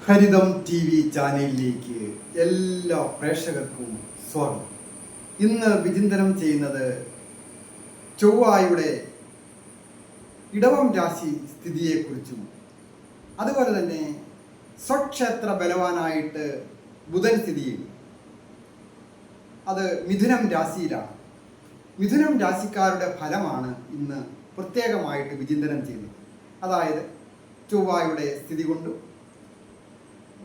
ഹരിതം T V ചാനലിലേക്ക് എല്ലാ പ്രേക്ഷകർക്കും സ്വാഗതം. ഇന്ന് വിചിന്തനം ചെയ്യുന്നത് ചൊവ്വായുടെ ഇടവം രാശി സ്ഥിതിയെക്കുറിച്ചും അതുപോലെ തന്നെ സ്വക്ഷേത്ര ബലവാനായിട്ട് ബുധൻ സ്ഥിതി ചെയ്യും. അത് മിഥുനം രാശിയിലാണ്. മിഥുനം രാശിക്കാരുടെ ഫലമാണ് ഇന്ന് പ്രത്യേകമായിട്ട് വിചിന്തനം ചെയ്യുന്നത്. അതായത് ചൊവ്വായുടെ സ്ഥിതി കൊണ്ടും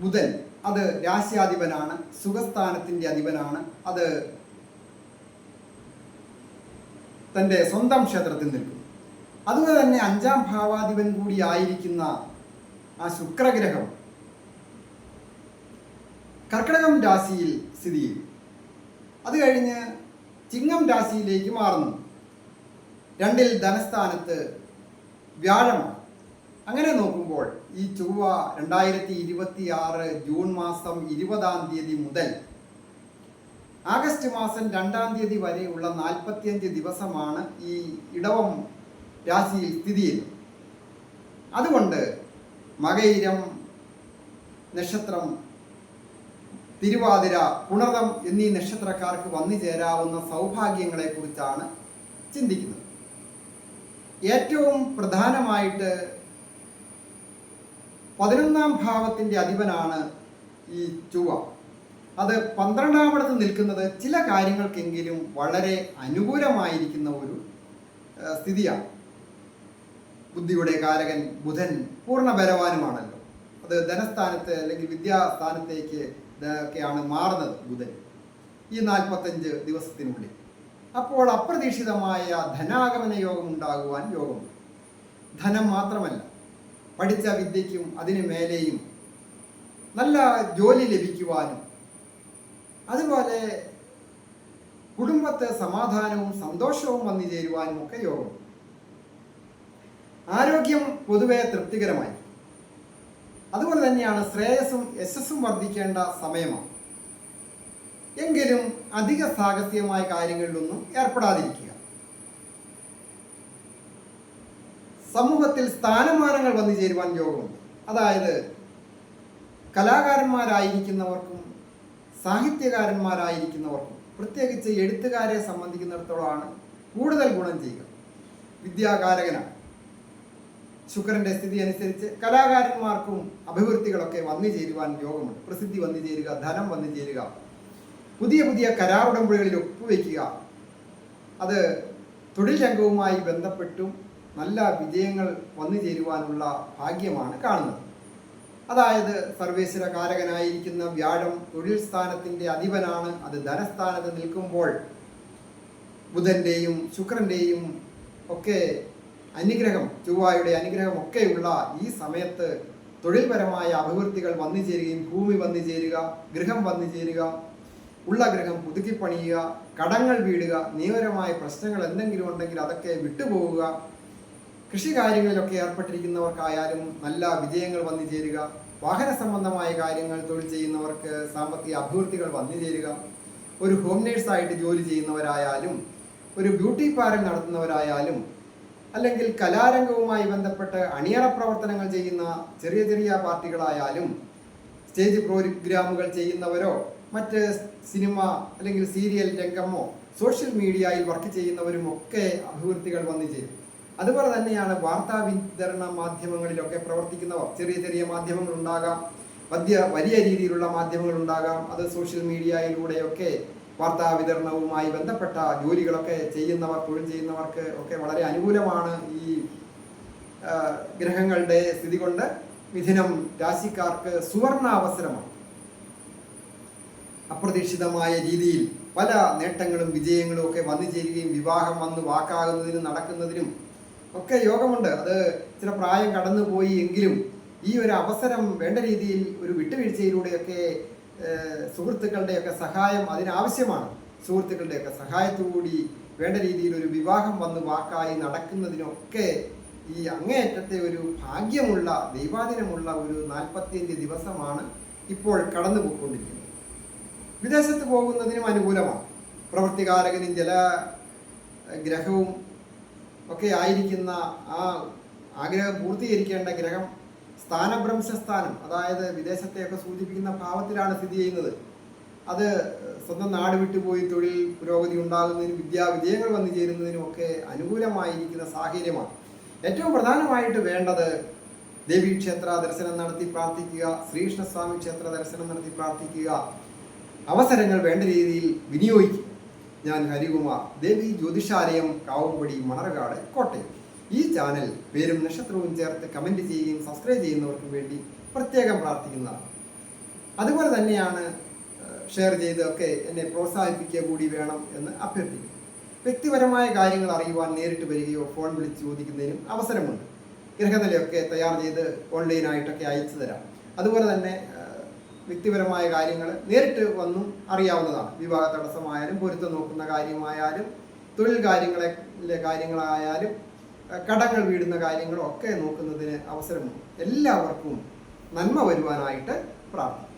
ബുധൻ അത് രാശ്യാധിപനാണ്, സുഖസ്ഥാനത്തിൻ്റെ അധിപനാണ്. അത് തൻ്റെ സ്വന്തം ക്ഷേത്രത്തിൽ നിൽക്കും. അതുപോലെ തന്നെ 5-ാം ഭാവാധിപൻ കൂടി ആയിരിക്കുന്ന ആ ശുക്രഗ്രഹം കർക്കിടകം രാശിയിൽ സ്ഥിതി ചെയ്യും. അത് കഴിഞ്ഞ് ചിങ്ങം രാശിയിലേക്ക് മാറുന്നു. 2-ൽ ധനസ്ഥാനത്ത് വ്യാഴമാണ്. അങ്ങനെ നോക്കുമ്പോൾ ഈ ചൊവ്വ 2026 ജൂൺ മാസം 20-ാം തീയതി മുതൽ ആഗസ്റ്റ് മാസം 2-ാം തീയതി വരെയുള്ള 45 ദിവസമാണ് ഈ ഇടവം രാശിയിൽ സ്ഥിതി ചെയ്യുന്നത്. അതുകൊണ്ട് മകയിരം നക്ഷത്രം, തിരുവാതിര, പുണർതം എന്നീ നക്ഷത്രക്കാർക്ക് വന്നു ചേരാവുന്ന സൗഭാഗ്യങ്ങളെക്കുറിച്ചാണ് ചിന്തിക്കുന്നത്. ഏറ്റവും പ്രധാനമായിട്ട് 11-ാം ഭാവത്തിൻ്റെ അധിപനാണ് ഈ ചൊവ്വ. അത് 12-ാമിടത്ത് നിൽക്കുന്നത് ചില കാര്യങ്ങൾക്കെങ്കിലും വളരെ അനുകൂലമായിരിക്കുന്ന ഒരു സ്ഥിതിയാണ്. ബുദ്ധിയുടെ കാരകൻ ബുധൻ പൂർണ്ണ ബലവാനുമാണല്ലോ. അത് ധനസ്ഥാനത്ത് അല്ലെങ്കിൽ വിദ്യാസ്ഥാനത്തേക്ക് ഒക്കെയാണ് മാറുന്നത് ബുധൻ ഈ 45 ദിവസത്തിനുള്ളിൽ. അപ്പോൾ അപ്രതീക്ഷിതമായ ധനാഗമന യോഗം ഉണ്ടാകുവാൻ യോഗമുണ്ട്. ധനം മാത്രമല്ല, പഠിച്ച വിദ്യയ്ക്കും അതിനു മേലെയും നല്ല ജോലി ലഭിക്കുവാനും അതുപോലെ കുടുംബത്തെ സമാധാനവും സന്തോഷവും വന്നു ചേരുവാനും ഒക്കെ യോഗം. ആരോഗ്യം പൊതുവെ തൃപ്തികരമായി. അതുപോലെ തന്നെയാണ് ശ്രേയസ്സും യശസ്സും വർദ്ധിക്കേണ്ട സമയമാണ്. എങ്കിലും അധിക സാഹസികമായ കാര്യങ്ങളിലൊന്നും ഏർപ്പെടാതിരിക്കുക. സമൂഹത്തിൽ സ്ഥാനമാനങ്ങൾ വന്നു ചേരുവാൻ യോഗമുണ്ട്. അതായത് കലാകാരന്മാരായിരിക്കുന്നവർക്കും സാഹിത്യകാരന്മാരായിരിക്കുന്നവർക്കും, പ്രത്യേകിച്ച് എഴുത്തുകാരെ സംബന്ധിക്കുന്നിടത്തോളമാണ് കൂടുതൽ ഗുണം ചെയ്യുക. വിദ്യാകാരകനാണ്. ശുക്രന്റെ സ്ഥിതി അനുസരിച്ച് കലാകാരന്മാർക്കും അഭിവൃദ്ധികളൊക്കെ വന്നു ചേരുവാൻ യോഗമുണ്ട്. പ്രസിദ്ധി വന്നു ചേരുക, ധനം വന്നു ചേരുക, പുതിയ പുതിയ കരാറുടമ്പടികളിൽ ഒപ്പുവെക്കുക. അത് തൊഴിൽ രംഗവുമായി ബന്ധപ്പെട്ടും നല്ല വിജയങ്ങൾ വന്നു ചേരുവാനുള്ള ഭാഗ്യമാണ് കാണുന്നത്. അതായത് സർവേശ്വര കാരകനായിരിക്കുന്ന വ്യാഴം തൊഴിൽ സ്ഥാനത്തിൻ്റെ അധിപനാണ്. അത് ധനസ്ഥാനത്ത് നിൽക്കുമ്പോൾ ബുധൻ്റെയും ശുക്രൻ്റെയും ഒക്കെ അനുഗ്രഹം, ചൊവ്വായുടെ അനുഗ്രഹം ഒക്കെയുള്ള ഈ സമയത്ത് തൊഴിൽപരമായ അഭിവൃദ്ധികൾ വന്നു ചേരുകയും ഭൂമി വന്നു ചേരുക, ഗൃഹം വന്നു ചേരുക, ഉള്ള ഗൃഹം പുതുക്കിപ്പണിയുക, കടങ്ങൾ വീടുക, നിയമപരമായ പ്രശ്നങ്ങൾ എന്തെങ്കിലും ഉണ്ടെങ്കിൽ അതൊക്കെ വിട്ടുപോവുക, കൃഷി കാര്യങ്ങളിലൊക്കെ ഏർപ്പെട്ടിരിക്കുന്നവർക്കായാലും നല്ല വിജയങ്ങൾ വന്നു ചേരുക, വാഹന സംബന്ധമായ കാര്യങ്ങൾ തൊഴിൽ ചെയ്യുന്നവർക്ക് സാമ്പത്തിക അഭിവൃദ്ധികൾ വന്നു ചേരുക, ഒരു ഹോം നേഴ്സായിട്ട് ജോലി ചെയ്യുന്നവരായാലും ഒരു ബ്യൂട്ടി പാർലർ നടത്തുന്നവരായാലും അല്ലെങ്കിൽ കലാരംഗവുമായി ബന്ധപ്പെട്ട് അണിയറ പ്രവർത്തനങ്ങൾ ചെയ്യുന്ന ചെറിയ ചെറിയ പാർട്ടികളായാലും സ്റ്റേജ് പ്രോഗ്രാമുകൾ ചെയ്യുന്നവരോ മറ്റ് സിനിമ അല്ലെങ്കിൽ സീരിയൽ രംഗമോ സോഷ്യൽ മീഡിയയിൽ വർക്ക് ചെയ്യുന്നവരും ഒക്കെ അഭിവൃദ്ധികൾ വന്നു ചേരും. അതുപോലെ തന്നെയാണ് വാർത്താ വിതരണ മാധ്യമങ്ങളിലൊക്കെ പ്രവർത്തിക്കുന്നവർ. ചെറിയ ചെറിയ മാധ്യമങ്ങളുണ്ടാകാം, വലിയ രീതിയിലുള്ള മാധ്യമങ്ങളുണ്ടാകാം. അത് സോഷ്യൽ മീഡിയയിലൂടെയൊക്കെ വാർത്താ വിതരണവുമായി ബന്ധപ്പെട്ട ജോലികളൊക്കെ ചെയ്യുന്നവർ, തൊഴിൽ ചെയ്യുന്നവർക്ക് ഒക്കെ വളരെ അനുകൂലമാണ് ഈ ഗ്രഹങ്ങളുടെ സ്ഥിതി കൊണ്ട്. മിഥുനം രാശിക്കാർക്ക് സുവർണ അവസരമാണ്. അപ്രതീക്ഷിതമായ രീതിയിൽ പല നേട്ടങ്ങളും വിജയങ്ങളും ഒക്കെ വന്നു ചേരുകയും വിവാഹം വന്ന് വാക്കാകുന്നതിനും നടക്കുന്നതിനും ഒക്കെ യോഗമുണ്ട്. അത് ചില പ്രായം കടന്നുപോയി എങ്കിലും ഈ ഒരു അവസരം വേണ്ട രീതിയിൽ ഒരു വിട്ടുവീഴ്ചയിലൂടെയൊക്കെ സുഹൃത്തുക്കളുടെയൊക്കെ സഹായം അതിനാവശ്യമാണ്. സുഹൃത്തുക്കളുടെയൊക്കെ സഹായത്തോടുകൂടി വേണ്ട രീതിയിൽ ഒരു വിവാഹം വന്ന് വാക്കായി നടക്കുന്നതിനൊക്കെ ഈ അങ്ങേയറ്റത്തെ ഒരു ഭാഗ്യമുള്ള ദൈവാധീനമുള്ള ഒരു 45 ദിവസമാണ് ഇപ്പോൾ കടന്നു പോയിക്കൊണ്ടിരിക്കുന്നത്. വിദേശത്ത് പോകുന്നതിനും അനുകൂലമാണ്. പ്രവൃത്തികാരകനും ജലഗ്രഹവും ഒക്കെ ആയിരിക്കുന്ന ആ ആഗ്രഹം പൂർത്തീകരിക്കേണ്ട ഗ്രഹം സ്ഥാനഭ്രംശസ്ഥാനം, അതായത് വിദേശത്തെയൊക്കെ സൂചിപ്പിക്കുന്ന ഭാവത്തിലാണ് സ്ഥിതി ചെയ്യുന്നത്. അത് സ്വന്തം നാട് വിട്ടുപോയി തൊഴിൽ പുരോഗതി ഉണ്ടാകുന്നതിനും വിദ്യാവിജയങ്ങൾ വന്നു ചേരുന്നതിനും ഒക്കെ അനുകൂലമായിരിക്കുന്ന സാഹചര്യമാണ്. ഏറ്റവും പ്രധാനമായിട്ട് വേണ്ടത് ദേവീക്ഷേത്ര ദർശനം നടത്തി പ്രാർത്ഥിക്കുക, ശ്രീകൃഷ്ണസ്വാമി ക്ഷേത്ര ദർശനം നടത്തി പ്രാർത്ഥിക്കുക, അവസരങ്ങൾ വേണ്ട രീതിയിൽ വിനിയോഗിക്കുക. ഞാൻ ഹരികുമാർ, ദേവി ജ്യോതിഷാലയം, കാവുംപടി, മണർകാട്, കോട്ടയം. ഈ ചാനൽ പേരും നക്ഷത്രവും ചേർത്ത് കമൻറ്റ് ചെയ്യുകയും സബ്സ്ക്രൈബ് ചെയ്യുന്നവർക്ക് വേണ്ടി പ്രത്യേകം പ്രാർത്ഥിക്കുന്നതാണ്. അതുപോലെ തന്നെയാണ് ഷെയർ ചെയ്തൊക്കെ എന്നെ പ്രോത്സാഹിപ്പിക്കുക കൂടി വേണം എന്ന് അഭ്യർത്ഥിക്കുന്നു. വ്യക്തിപരമായ കാര്യങ്ങൾ അറിയുവാൻ നേരിട്ട് വരികയോ ഫോൺ വിളിച്ച് ചോദിക്കുന്നതിനും അവസരമുണ്ട്. ഗ്രഹനിലയൊക്കെ തയ്യാർ ചെയ്ത് ഓൺലൈനായിട്ടൊക്കെ അയച്ചു തരാം. അതുപോലെ തന്നെ വ്യക്തിപരമായ കാര്യങ്ങൾ നേരിട്ട് വന്നും അറിയാവുന്നതാണ്. വിവാഹ തടസ്സമായാലും പൊരുത്തം നോക്കുന്ന കാര്യമായാലും തൊഴിൽ കാര്യങ്ങളായാലും കടങ്ങൾ വീടുന്ന കാര്യങ്ങളും ഒക്കെ നോക്കുന്നതിന് അവസരമുണ്ട്. എല്ലാവർക്കും നന്മ വരുവാനായിട്ട് പ്രാർത്ഥിക്കും.